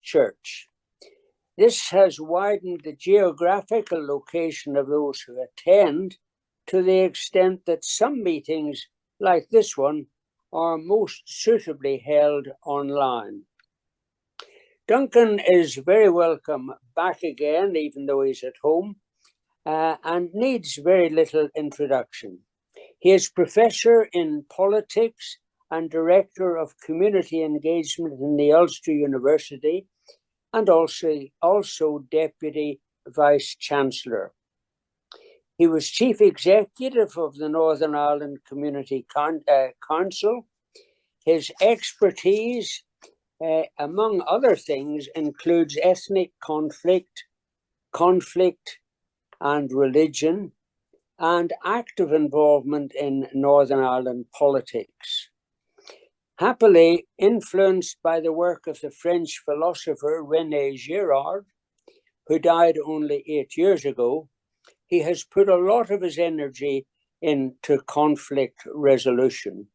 church. This has widened the geographical location of those who attend to the extent that some meetings, like this one, are most suitably held online. Duncan is very welcome back again, even though he's at home, and needs very little introduction. He is Professor in Politics and Director of Community Engagement in the Ulster University, and also Deputy Vice-Chancellor. He was Chief Executive of the Northern Ireland Community Council. His expertise, among other things, includes ethnic conflict and religion, and active involvement in Northern Ireland politics. Happily influenced by the work of the French philosopher René Girard, who died only 8 years ago, he has put a lot of his energy into conflict resolution.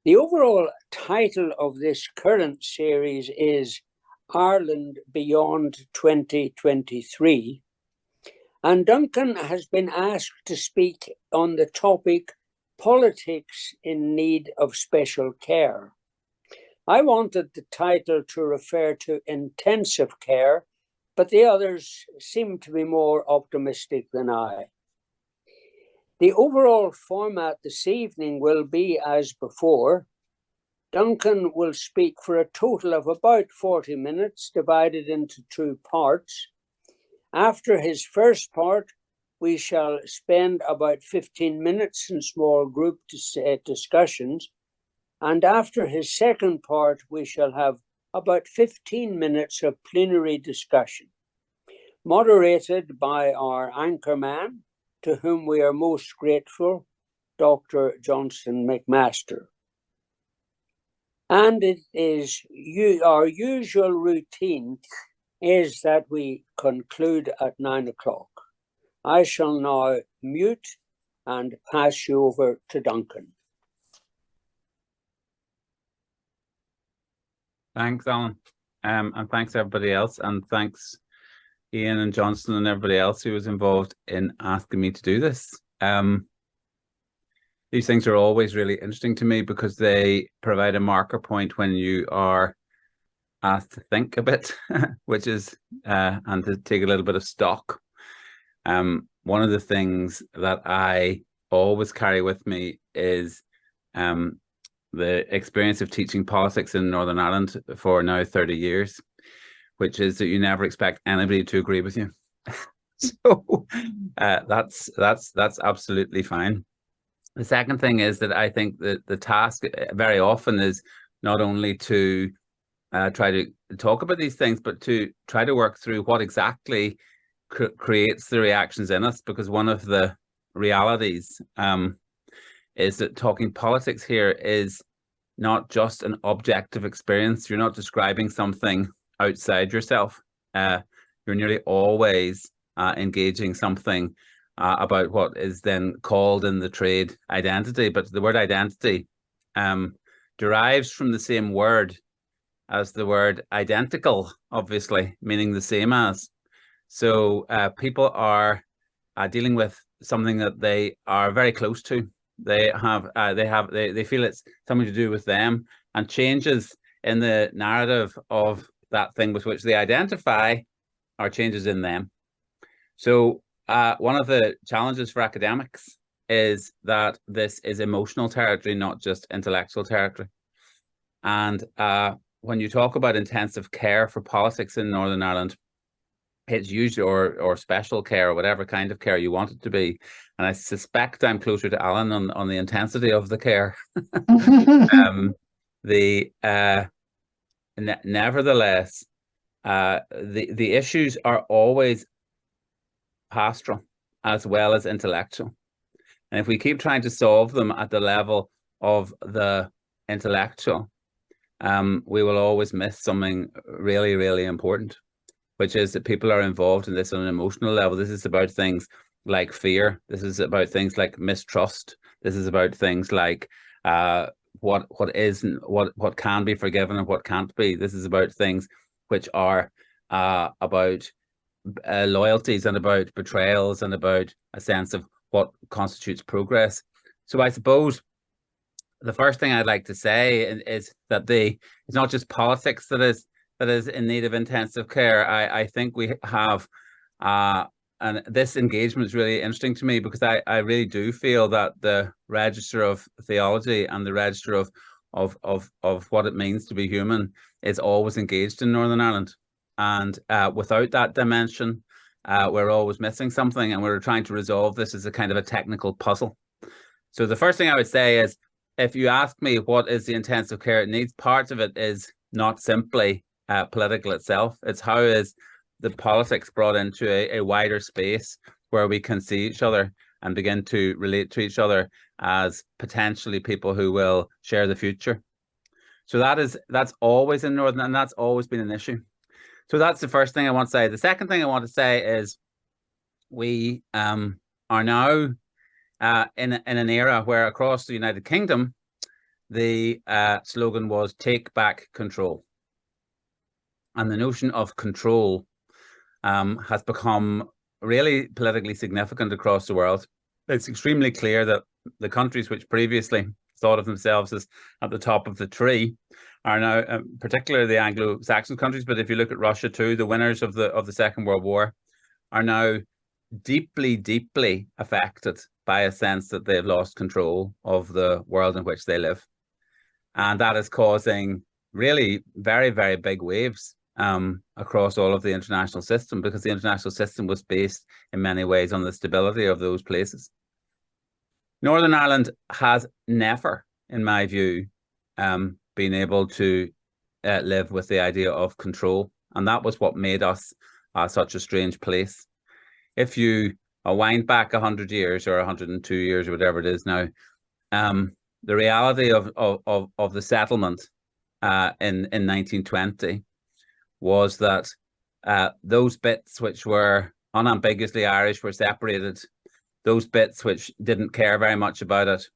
The overall title of this current series is Ireland Beyond 2023, and Duncan has been asked to speak on the topic Politics in Need of Special Care. I wanted the title to refer to intensive care, but the others seem to be more optimistic than I. The overall format this evening will be as before. Duncan will speak for a total of about 40 minutes, divided into 2 parts. After his first part, we shall spend about 15 minutes in small group discussions. And after his second part, we shall have about 15 minutes of plenary discussion, moderated by our anchorman, to whom we are most grateful, Dr. Johnston McMaster. And it is our usual routine is that we conclude at 9 o'clock. I shall now mute and pass you over to Duncan. Thanks, Alan. And thanks everybody else. And thanks Ian and Johnston and everybody else who was involved in asking me to do this. These things are always really interesting to me because they provide a marker point when you are asked to think a bit, which is, and to take a little bit of stock. One of the things that I always carry with me is the experience of teaching politics in Northern Ireland for now 30 years, which is that you never expect anybody to agree with you. So that's absolutely fine. The second thing is that I think that the task very often is not only to try to talk about these things, but to try to work through what exactly creates the reactions in us, because one of the realities is that talking politics here is not just an objective experience. You're not describing something outside yourself. You're nearly always engaging something about what is then called in the trade identity. But the word identity derives from the same word as the word identical, obviously, meaning the same as. So people are dealing with something that they are very close to. They feel it's something to do with them, and changes in the narrative of that thing with which they identify are changes in them. So one of the challenges for academics is that this is emotional territory, not just intellectual territory. And when you talk about intensive care for politics in Northern Ireland, it's usually, or special care, or whatever kind of care you want it to be. And I suspect I'm closer to Alan on the intensity of the care. Nevertheless, the issues are always pastoral as well as intellectual. And if we keep trying to solve them at the level of the intellectual, we will always miss something really, really important, which is that people are involved in this on an emotional level. This is about things like fear. This is about things like mistrust. This is about things like what is and what can be forgiven and what can't be. This is about things which are about loyalties and about betrayals and about a sense of what constitutes progress. So I suppose the first thing I'd like to say is that it's not just politics that is in need of intensive care. I think we have and this engagement is really interesting to me because I really do feel that the register of theology and the register of what it means to be human is always engaged in Northern Ireland. And without that dimension, we're always missing something, and we're trying to resolve this as a kind of a technical puzzle. So the first thing I would say is, if you ask me what is the intensive care it needs, part of it is not simply political itself. It's how is the politics brought into a wider space where we can see each other and begin to relate to each other as potentially people who will share the future. So that's always in Northern, and that's always been an issue. So that's the first thing I want to say. The second thing I want to say is we are now in an era where across the United Kingdom, the slogan was "Take back control." And the notion of control has become really politically significant across the world. It's extremely clear that the countries which previously thought of themselves as at the top of the tree are now, particularly the Anglo-Saxon countries, but if you look at Russia too, the winners of the Second World War, are now deeply, deeply affected by a sense that they've lost control of the world in which they live. And that is causing really very, very big waves across all of the international system, because the international system was based in many ways on the stability of those places. Northern Ireland has never, in my view, been able to live with the idea of control. And that was what made us such a strange place. If you wind back 100 years or 102 years or whatever it is now, the reality of the settlement in 1920 was that those bits which were unambiguously Irish were separated. Those bits which didn't care very much about it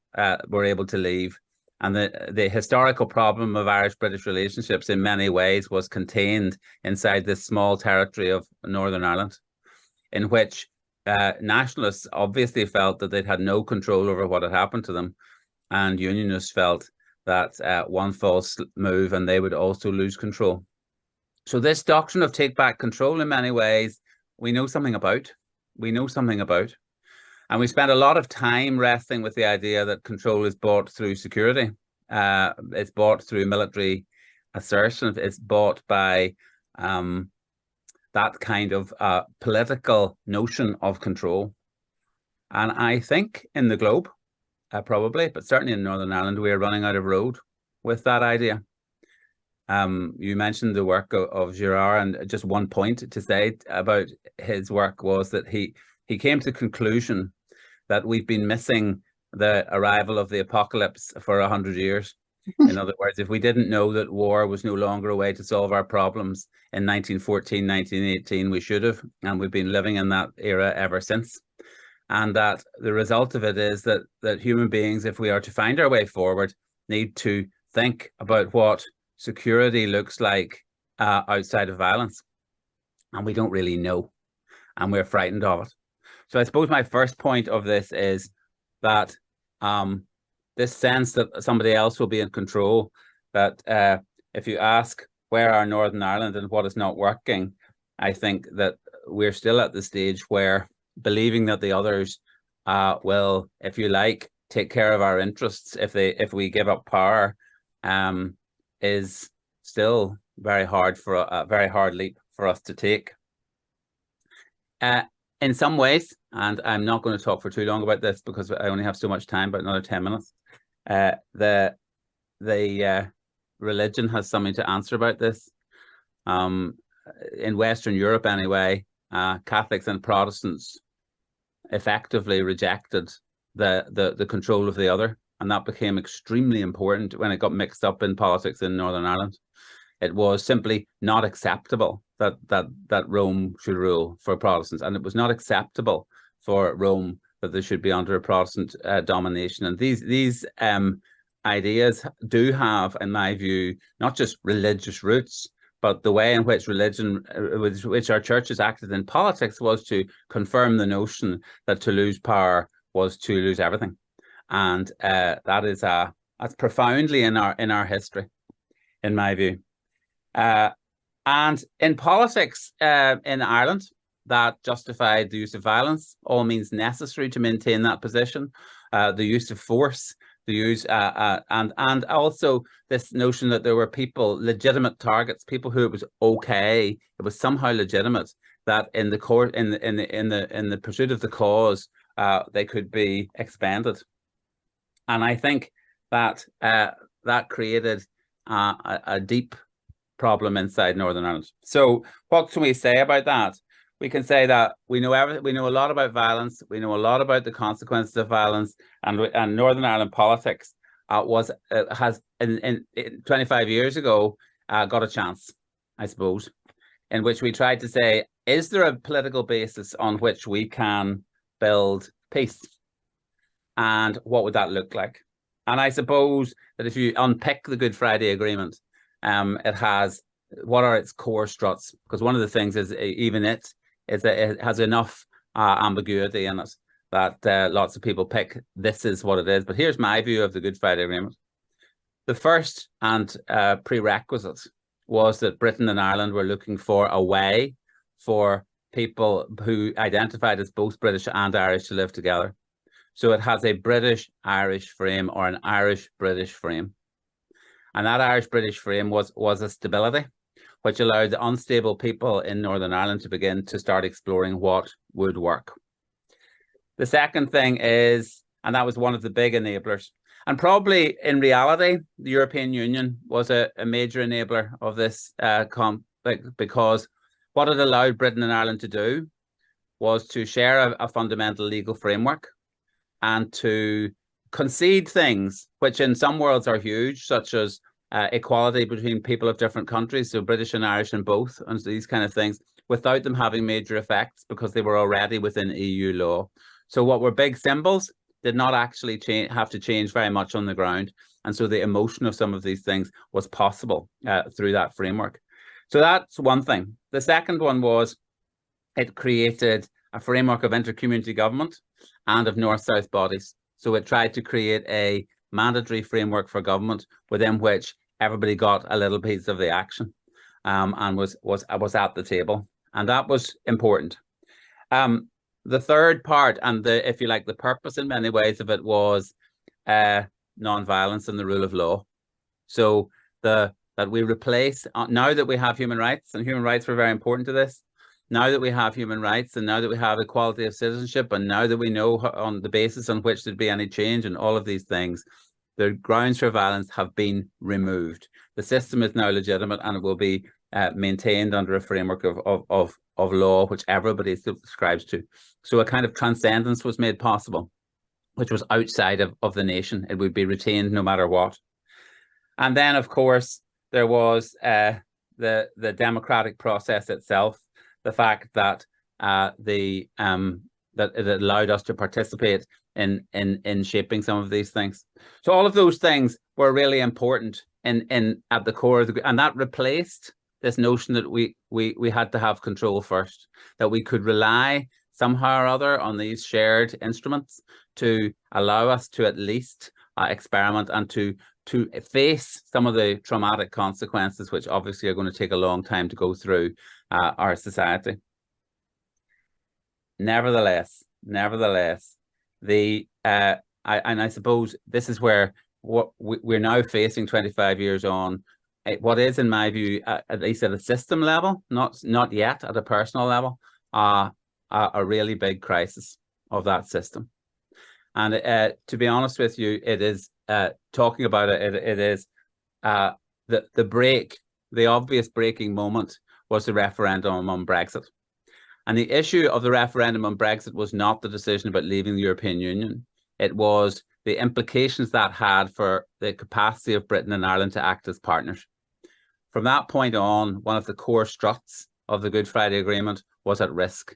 were able to leave. And the historical problem of Irish-British relationships in many ways was contained inside this small territory of Northern Ireland, in which nationalists obviously felt that they'd had no control over what had happened to them, and unionists felt that one false move and they would also lose control. So this doctrine of take back control, in many ways, we know something about. We know something about. And we spent a lot of time wrestling with the idea that control is bought through security. It's bought through military assertion. It's bought by that kind of political notion of control. And I think in the globe, probably, but certainly in Northern Ireland, we are running out of road with that idea. You mentioned the work of Girard, and just one point to say about his work was that he came to the conclusion that we've been missing the arrival of the apocalypse for 100 years. In other words, if we didn't know that war was no longer a way to solve our problems in 1914, 1918, we should have, and we've been living in that era ever since. And that the result of it is that human beings, if we are to find our way forward, need to think about what security looks like outside of violence. And we don't really know, and we're frightened of it. So I suppose my first point of this is that this sense that somebody else will be in control, that if you ask where are Northern Ireland and what is not working, I think that we're still at the stage where believing that the others will, if you like, take care of our interests if we give up power, is still very hard for a very hard leap for us to take. In some ways, and I'm not going to talk for too long about this because I only have so much time, but another 10 minutes. The religion has something to answer about this. In Western Europe, anyway, Catholics and Protestants effectively rejected the control of the other, and that became extremely important when it got mixed up in politics in Northern Ireland. It was simply not acceptable that Rome should rule for Protestants, and it was not acceptable for Rome that they should be under a Protestant domination. And these ideas do have, in my view, not just religious roots, but the way in which religion, which our churches acted in politics, was to confirm the notion that to lose power was to lose everything, and that's profoundly in our history, in my view. And in politics in Ireland, that justified the use of violence, all means necessary to maintain that position, the use of force, the use and also this notion that there were people, legitimate targets, people who it was okay, it was somehow legitimate that in the court, in the pursuit of the cause, they could be expended. And I think that that created a deep problem inside Northern Ireland. So what can we say about that? We can say that we know everything. We know a lot about violence. We know a lot about the consequences of violence, and Northern Ireland politics has in 25 years ago got a chance, I suppose, in which we tried to say, is there a political basis on which we can build peace, and what would that look like? And I suppose that if you unpick the Good Friday Agreement, it has, what are its core struts? Because one of the things is that it has enough ambiguity in it that lots of people pick, this is what it is. But here's my view of the Good Friday Agreement. The first and prerequisite was that Britain and Ireland were looking for a way for people who identified as both British and Irish to live together. So it has a British-Irish frame or an Irish-British frame. And that Irish-British frame was a stability, which allowed the unstable people in Northern Ireland to begin to start exploring what would work. The second thing is, and that was one of the big enablers, and probably in reality, the European Union was a major enabler of this conflict, because what it allowed Britain and Ireland to do was to share a fundamental legal framework and to concede things which in some worlds are huge, such as equality between people of different countries, so British and Irish and both, and these kind of things, without them having major effects because they were already within EU law. So what were big symbols did not actually have to change very much on the ground. And so the emotion of some of these things was possible through that framework. So that's one thing. The second one was it created a framework of intercommunity government and of north-south bodies. So it tried to create a mandatory framework for government within which everybody got a little piece of the action and was at the table. And that was important. The third part, and if you like, the purpose in many ways of it, was non-violence and the rule of law. So that we replace, now that we have human rights, and human rights were very important to this, now that we have human rights and now that we have equality of citizenship, and now that we know on the basis on which there'd be any change and all of these things, the grounds for violence have been removed. The system is now legitimate and it will be maintained under a framework of law which everybody subscribes to. So a kind of transcendence was made possible, which was outside of the nation. It would be retained no matter what. And then, of course, there was the democratic process itself. The fact that that it allowed us to participate in shaping some of these things. So all of those things were really important at the core of and that replaced this notion that we had to have control first, that we could rely somehow or other on these shared instruments to allow us to at least experiment and to face some of the traumatic consequences, which obviously are going to take a long time to go through our society. Nevertheless, I suppose this is where what we're now facing 25 years on, what is, in my view, at least at a system level, not yet at a personal level, a really big crisis of that system. And to be honest with you, it is talking about it is the obvious breaking moment was the referendum on Brexit. And the issue of the referendum on Brexit was not the decision about leaving the European Union. It was the implications that had for the capacity of Britain and Ireland to act as partners. From that point on, one of the core struts of the Good Friday Agreement was at risk,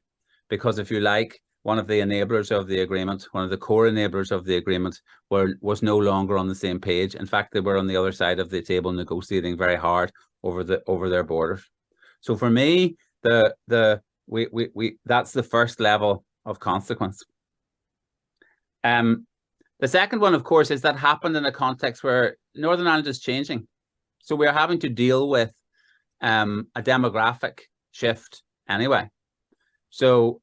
because if you like, one of the enablers of the agreement, one of the core enablers of the agreement, was no longer on the same page. In fact, they were on the other side of the table negotiating very hard over their borders. So for me, that's the first level of consequence. The second one, of course, is that happened in a context where Northern Ireland is changing. So we're having to deal with a demographic shift anyway. So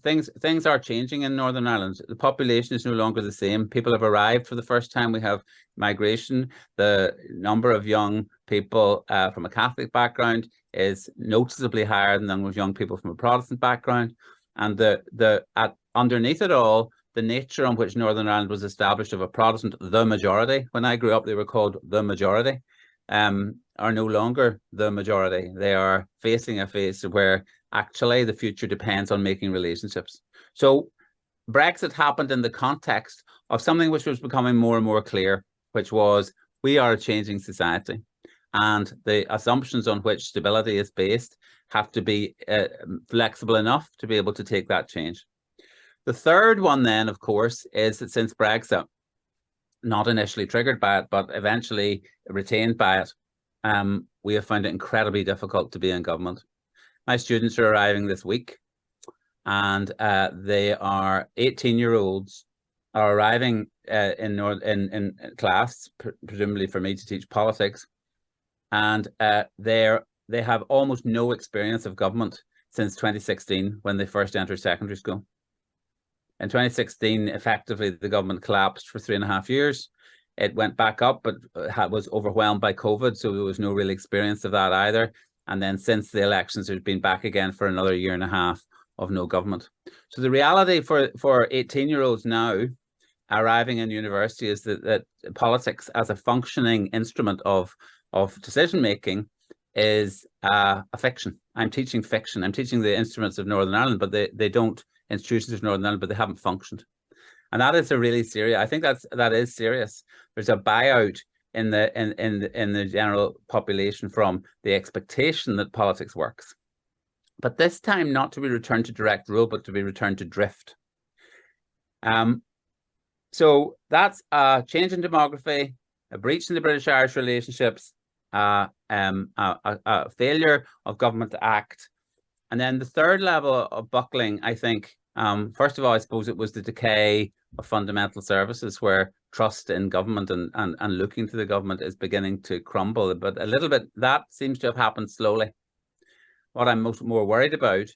things are changing in Northern Ireland. The population is no longer the same. People have arrived for the first time. We have migration. The number of young people from a Catholic background is noticeably higher than with young people from a Protestant background. And underneath it all, the nature on which Northern Ireland was established of a Protestant, the majority. When I grew up, they were called the majority, are no longer the majority. They are facing a phase where actually the future depends on making relationships. So Brexit happened in the context of something which was becoming more and more clear, which was we are a changing society. And the assumptions on which stability is based have to be flexible enough to be able to take that change. The third one then, of course, is that since Brexit, not initially triggered by it, but eventually retained by it, we have found it incredibly difficult to be in government. My students are arriving this week, and they are 18-year-olds are arriving in class, presumably for me to teach politics, and they have almost no experience of government since 2016 when they first entered secondary school. In 2016, effectively, the government collapsed for 3.5 years. It went back up, but was overwhelmed by COVID, so there was no real experience of that either. And then since the elections, there's been back again for another 1.5 years of no government. So the reality for 18-year-olds now arriving in university is that politics as a functioning instrument of decision-making is a fiction. I'm teaching fiction. I'm teaching the instruments of Northern Ireland, but they don't, institutions of Northern Ireland, but they haven't functioned. And that is a really serious, I think that is serious. There's a buyout in the general population from the expectation that politics works. But this time not to be returned to direct rule, but to be returned to drift. So that's a change in demography, a breach in the British-Irish relationships, a failure of government to act. And then the third level of buckling, I think, first of all, I suppose it was the decay of fundamental services where trust in government and looking to the government is beginning to crumble. But a little bit, that seems to have happened slowly. What I'm more worried about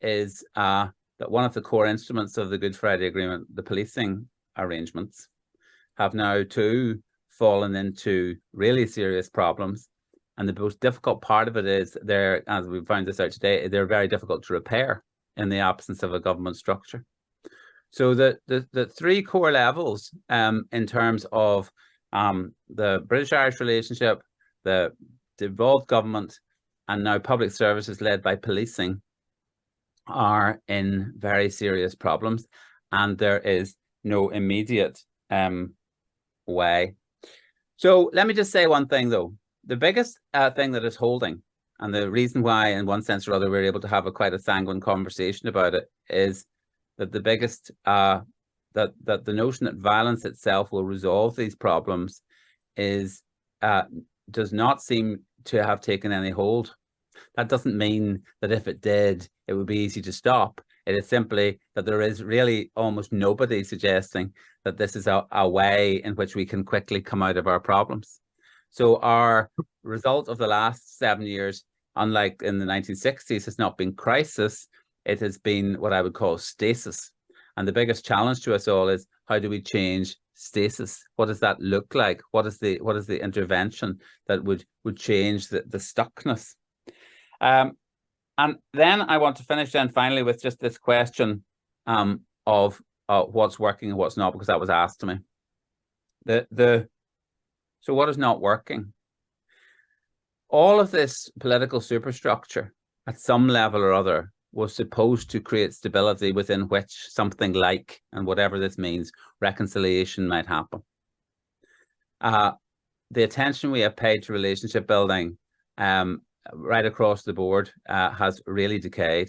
is that one of the core instruments of the Good Friday Agreement, the policing arrangements, have now too fallen into really serious problems. And the most difficult part of it is as we found this out today, they're very difficult to repair in the absence of a government structure. So the three core levels in terms of the British-Irish relationship, the devolved government, and now public services led by policing are in very serious problems, and there is no immediate way. So let me just say one thing though. The biggest thing that is holding, and the reason why in one sense or other we're able to have quite a sanguine conversation about it, is that the biggest, that the notion that violence itself will resolve these problems is, does not seem to have taken any hold. That doesn't mean that if it did, it would be easy to stop. It is simply that there is really almost nobody suggesting that this is a way in which we can quickly come out of our problems. So our result of the last 7 years, unlike in the 1960s, has not been crisis. It has been what I would call stasis. And the biggest challenge to us all is, how do we change stasis? What does that look like? What is the intervention that would change the stuckness? And then I want to finish then finally with just this question of what's working and what's not, because that was asked to me. So what is not working? All of this political superstructure at some level or other was supposed to create stability within which something like, and whatever this means, reconciliation might happen. The attention we have paid to relationship building right across the board has really decayed.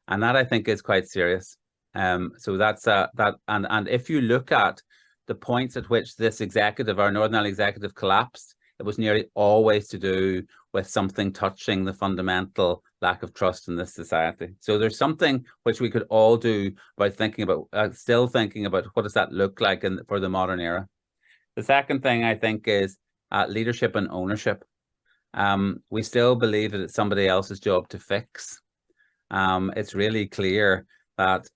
And that, I think, is quite serious. So that's that, and if you look at the points at which this executive, our Northern Ireland executive, collapsed, it was nearly always to do with something touching the fundamental lack of trust in this society. So there's something which we could all do about thinking about, still thinking about what does that look like for the modern era. The second thing I think is leadership and ownership. We still believe that it's somebody else's job to fix. It's really clear that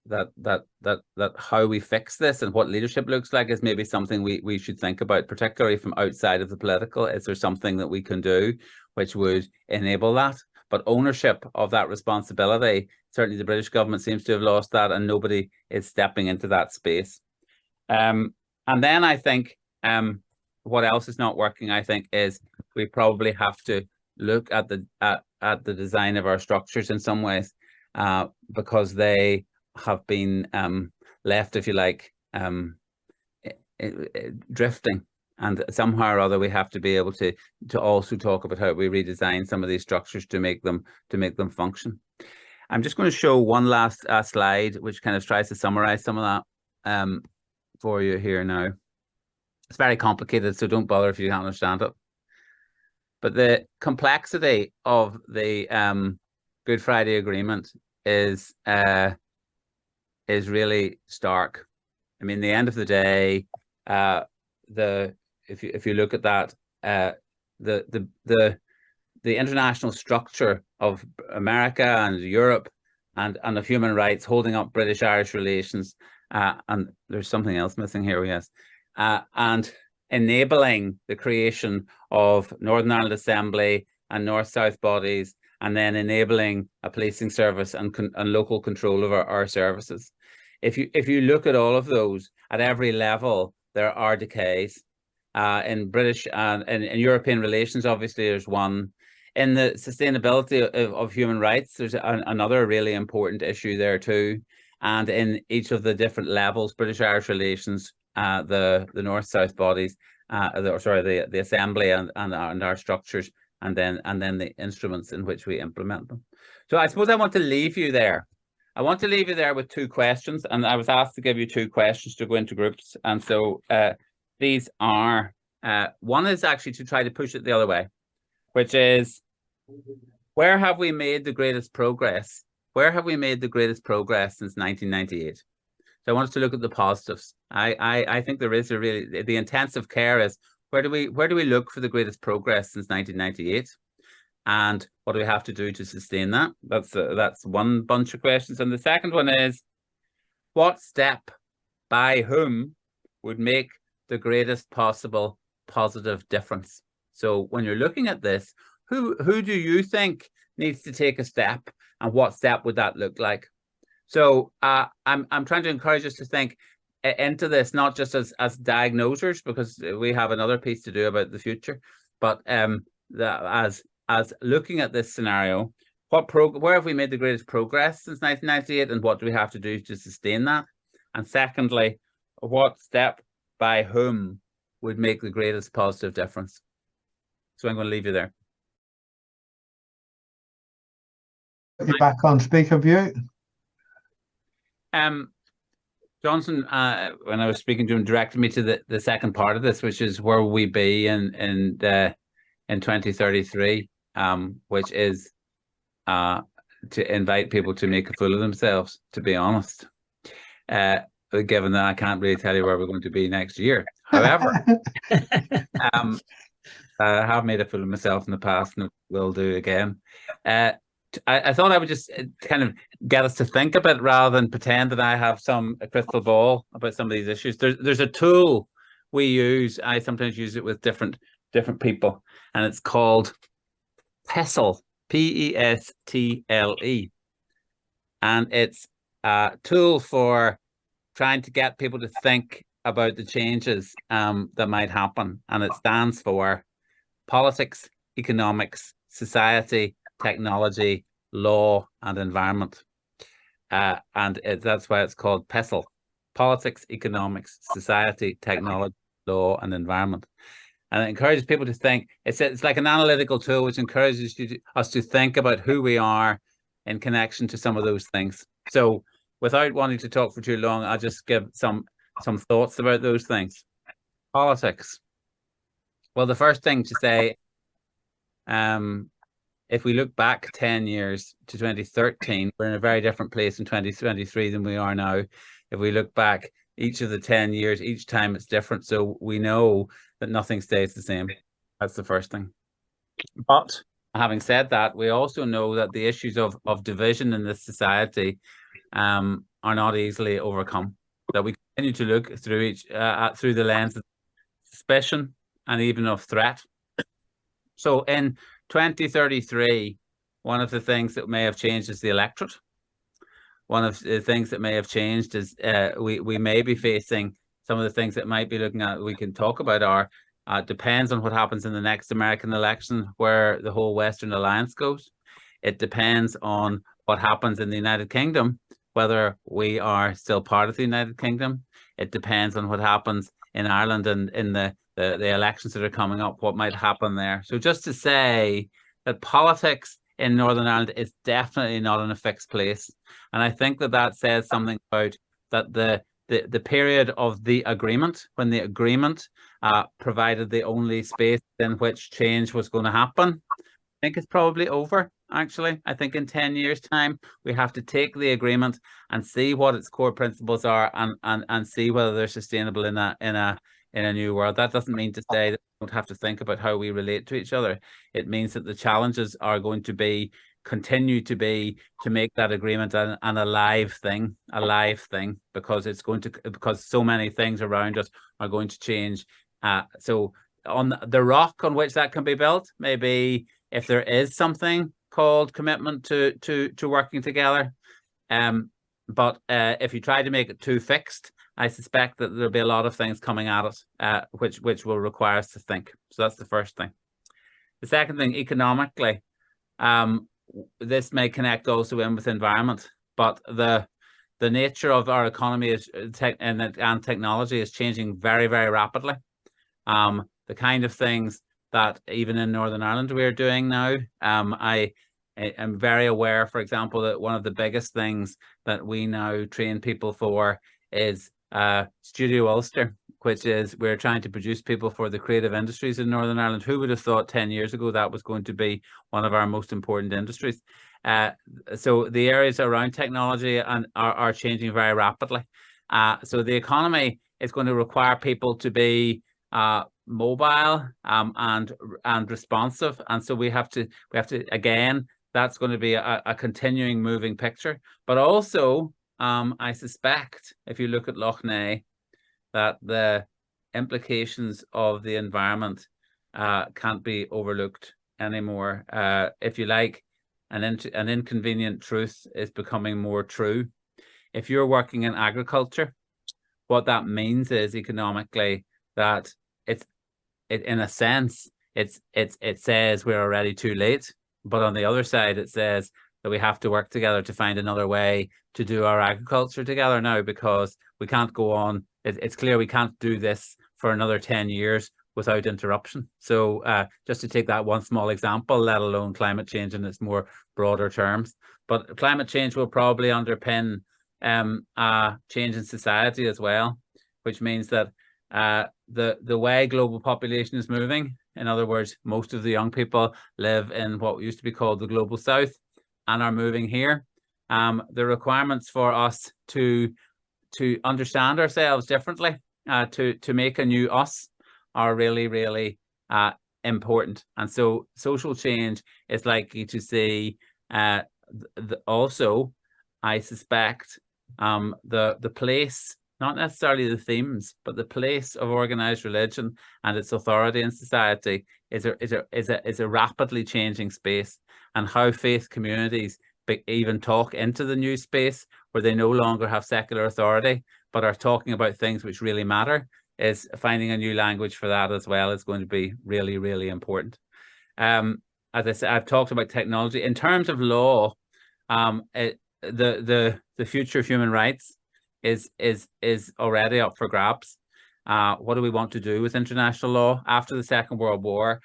that how we fix this and what leadership looks like is maybe something we should think about, particularly from outside of the political. Is there something that we can do which would enable that? But ownership of that responsibility, certainly the British government seems to have lost that, and nobody is stepping into that space. And then I think what else is not working, I think, is we probably have to look at the design of our structures in some ways, because they have been left, if you like, drifting. And somehow or other, we have to be able to also talk about how we redesign some of these structures to make them function. I'm just going to show one last slide, which kind of tries to summarize some of that for you here now. It's very complicated, so don't bother if you can't understand it. But the complexity of the Good Friday Agreement is really stark. I mean, the end of the day, if you look at that, the international structure of America and Europe and of human rights holding up British-Irish relations, and there's something else missing here, yes, and enabling the creation of Northern Ireland Assembly and North-South bodies, and then enabling a policing service and local control of our services. If you look at all of those at every level, there are decays. In British and in European relations, obviously, there's one. In the sustainability of human rights, there's another really important issue there too. And in each of the different levels, British-Irish relations, the North-South bodies, the Assembly and our structures, and then the instruments in which we implement them. So I suppose I want to leave you there. I want to leave you there with two questions, and I was asked to give you two questions to go into groups. And so these are, one is actually to try to push it the other way, which is, where have we made the greatest progress? Where have we made the greatest progress since 1998? So I want us to look at the positives. I think there is the intensive care is, where do we look for the greatest progress since 1998? And what do we have to do to sustain that? That's one bunch of questions. And the second one is, what step by whom would make the greatest possible positive difference? So when you're looking at this, who do you think needs to take a step, and what step would that look like? So I'm trying to encourage us to think into this, not just as diagnosers, because we have another piece to do about the future, but as looking at this scenario, where have we made the greatest progress since 1998, and what do we have to do to sustain that? And secondly, what step by whom would make the greatest positive difference? So I'm going to leave you there. You're back on speaker view. Johnson, when I was speaking to him, directed me to the second part of this, which is where will we be in 2033, which is to invite people to make a fool of themselves, to be honest. Given that I can't really tell you where we're going to be next year. However, I have made a fool of myself in the past and will do again. I thought I would just kind of get us to think a bit rather than pretend that I have a crystal ball about some of these issues. There's a tool we use. I sometimes use it with different people, and it's called PESTLE, PESTLE, and it's a tool for trying to get people to think about the changes that might happen, and it stands for politics, economics, society, technology, law, and environment. And that's why it's called PESTLE: politics, economics, society, technology, law, and environment. And it encourages people to think. It's like an analytical tool which encourages us to think about who we are in connection to some of those things. So without wanting to talk for too long, I'll just give some thoughts about those things. Politics. Well, the first thing to say, if we look back 10 years to 2013, we're in a very different place in 2023 than we are now. If we look back each of the 10 years, each time it's different. So we know that nothing stays the same. That's the first thing. But having said that, we also know that the issues of division in this society are not easily overcome. That we continue to look through through the lens of suspicion and even of threat. So in 2033, one of the things that may have changed is the electorate. One of the things that may have changed is we may be facing some of the things that might be looking at, we can talk about are, depends on what happens in the next American election, where the whole Western Alliance goes. It depends on what happens in the United Kingdom, whether we are still part of the United Kingdom. It depends on what happens in Ireland and in the elections that are coming up, what might happen there. So just to say that politics in Northern Ireland is definitely not in a fixed place. And I think that that says something about that the period of the agreement, when the agreement provided the only space in which change was going to happen, I think it's probably over. Actually, I think in 10 years' time, we have to take the agreement and see what its core principles are and see whether they're sustainable in a new world. That doesn't mean to say that we don't have to think about how we relate to each other. It means that the challenges are going to continue to be to make that agreement an alive thing, because so many things around us are going to change. So on the rock on which that can be built, maybe if there is something called commitment to working together. But if you try to make it too fixed, I suspect that there'll be a lot of things coming at it, which will require us to think. So that's the first thing. The second thing, economically, this may connect also in with environment, but the nature of our economy and technology is changing very, very rapidly. The kind of things that even in Northern Ireland we're doing now. I am very aware, for example, that one of the biggest things that we now train people for is Studio Ulster, which is we're trying to produce people for the creative industries in Northern Ireland. Who would have thought 10 years ago that was going to be one of our most important industries? So the areas around technology are changing very rapidly. So the economy is going to require people to be mobile and responsive, and so we have to again, that's going to be a continuing moving picture. But also I suspect if you look at Lough that the implications of the environment can't be overlooked anymore. If you like, an inconvenient truth is becoming more true. If you're working in agriculture, what that means is economically that in a sense, it says we're already too late. But on the other side, it says that we have to work together to find another way to do our agriculture together now, because we can't go on. It's clear we can't do this for another 10 years without interruption. So just to take that one small example, let alone climate change in its more broader terms. But climate change will probably underpin change in society as well, which means that the way global population is moving, in other words, most of the young people live in what used to be called the global south and are moving here. The requirements for us to understand ourselves differently, to make a new us, are really, really important. And so social change is likely to see also, I suspect, the place, not necessarily the themes, but the place of organized religion and its authority in society is a rapidly changing space, and how faith communities even talk into the new space where they no longer have secular authority but are talking about things which really matter, is finding a new language for that as well is going to be really, really important. As I said, I've talked about technology. In terms of law, the future of human rights is already up for grabs. What do we want to do with international law? After the Second World War,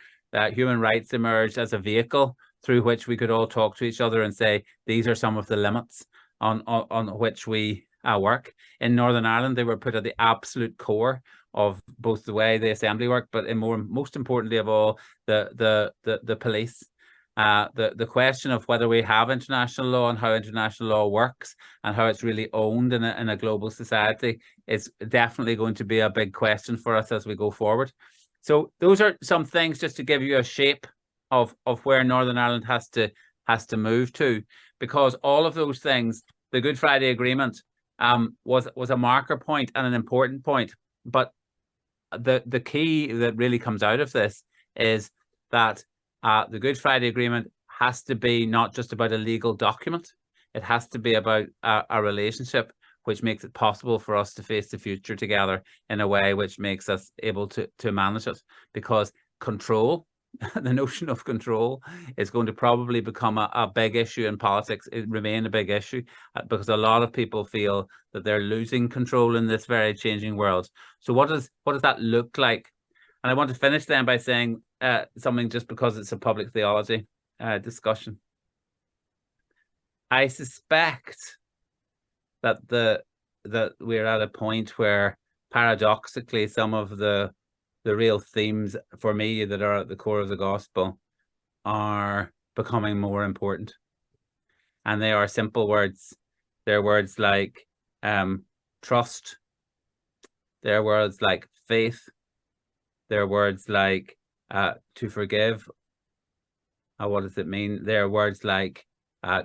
human rights emerged as a vehicle through which we could all talk to each other and say, these are some of the limits on which we work. In Northern Ireland, they were put at the absolute core of both the way the assembly worked, but most importantly of all, the police. The question of whether we have international law and how international law works and how it's really owned in a global society is definitely going to be a big question for us as we go forward. So those are some things just to give you a shape of where Northern Ireland has to move to, because all of those things, the Good Friday Agreement was a marker point and an important point, but the key that really comes out of this is that the Good Friday Agreement has to be not just about a legal document. It has to be about a relationship which makes it possible for us to face the future together in a way which makes us able to manage it. Because control, the notion of control, is going to probably become a big issue in politics. It remain a big issue because a lot of people feel that they're losing control in this very changing world. So what does that look like? And I want to finish then by saying something just because it's a public theology discussion. I suspect that we're at a point where paradoxically some of the real themes for me that are at the core of the gospel are becoming more important. And they are simple words. They're words like trust. They're words like faith. They're words like to forgive. What does it mean? They're words like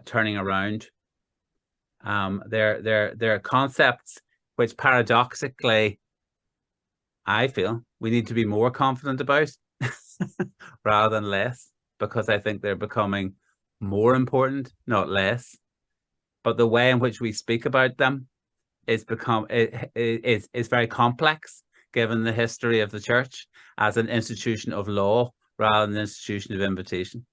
turning around. They're concepts which paradoxically I feel we need to be more confident about rather than less, because I think they're becoming more important, not less. But the way in which we speak about them is very complex, given the history of the church as an institution of law rather than an institution of invitation.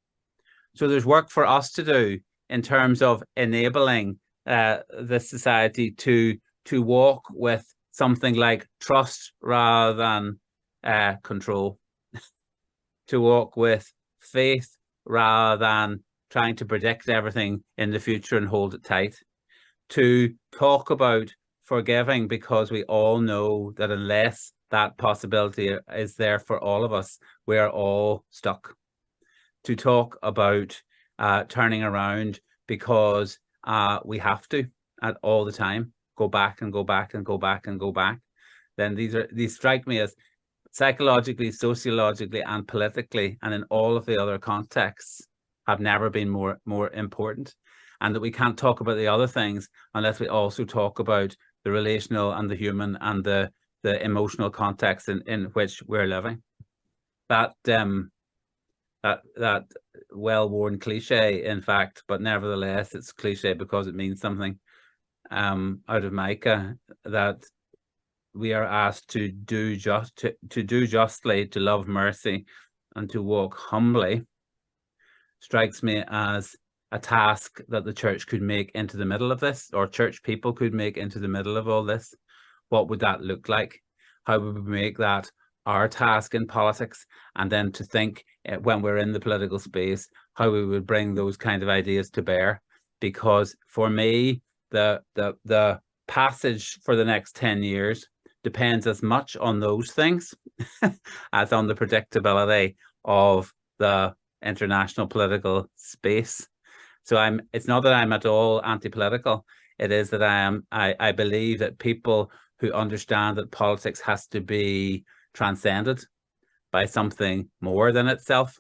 So there's work for us to do in terms of enabling this society to walk with something like trust rather than control, to walk with faith rather than trying to predict everything in the future and hold it tight, to talk about forgiving because we all know that unless that possibility is there for all of us, we are all stuck, to talk about turning around because we have to at all the time go back and go back and go back and go back. Then these strike me as psychologically, sociologically, and politically, and in all of the other contexts, have never been more important. And that we can't talk about the other things unless we also talk about the relational and the human and the emotional context in which we're living. That well-worn cliche, in fact, but nevertheless it's cliche because it means something, out of Micah, that we are asked to do justly, to love mercy, and to walk humbly, strikes me as a task that the church could make into the middle of this, or church people could make into the middle of all this. What would that look like? How would we make that our task in politics? And then to think when we're in the political space, how we would bring those kind of ideas to bear. Because for me, the passage for the next 10 years depends as much on those things as on the predictability of the international political space. So it's not that I'm at all anti-political. It is that I believe that people who understand that politics has to be transcended by something more than itself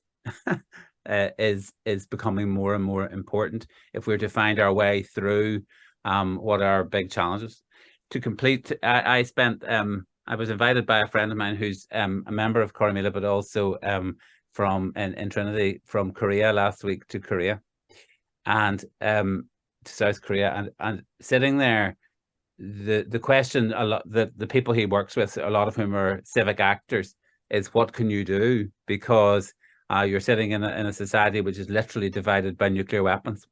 is becoming more and more important if we're to find our way through what are big challenges. To complete, I was invited by a friend of mine who's a member of Corrymeela, but also from in Trinity, from Korea last week to Korea, and to South Korea, and sitting there, the question a lot, the people he works with, a lot of whom are civic actors, is what can you do, because you're sitting in a society which is literally divided by nuclear weapons.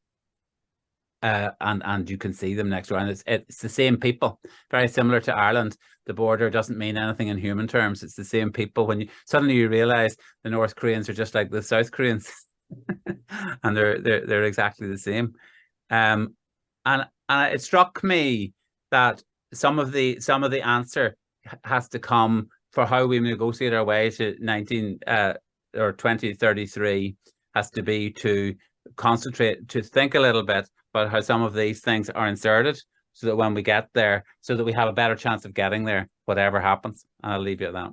And you can see them next door, and it's the same people, very similar to Ireland. The border doesn't mean anything in human terms. It's the same people. When you suddenly realize the North Koreans are just like the South Koreans, and they're exactly the same. And and it struck me that some of the answer has to come for how we negotiate our way to 2033 has to be to concentrate, to think a little bit about how some of these things are inserted, so that when we get there, so that we have a better chance of getting there, whatever happens. And I'll leave you at that.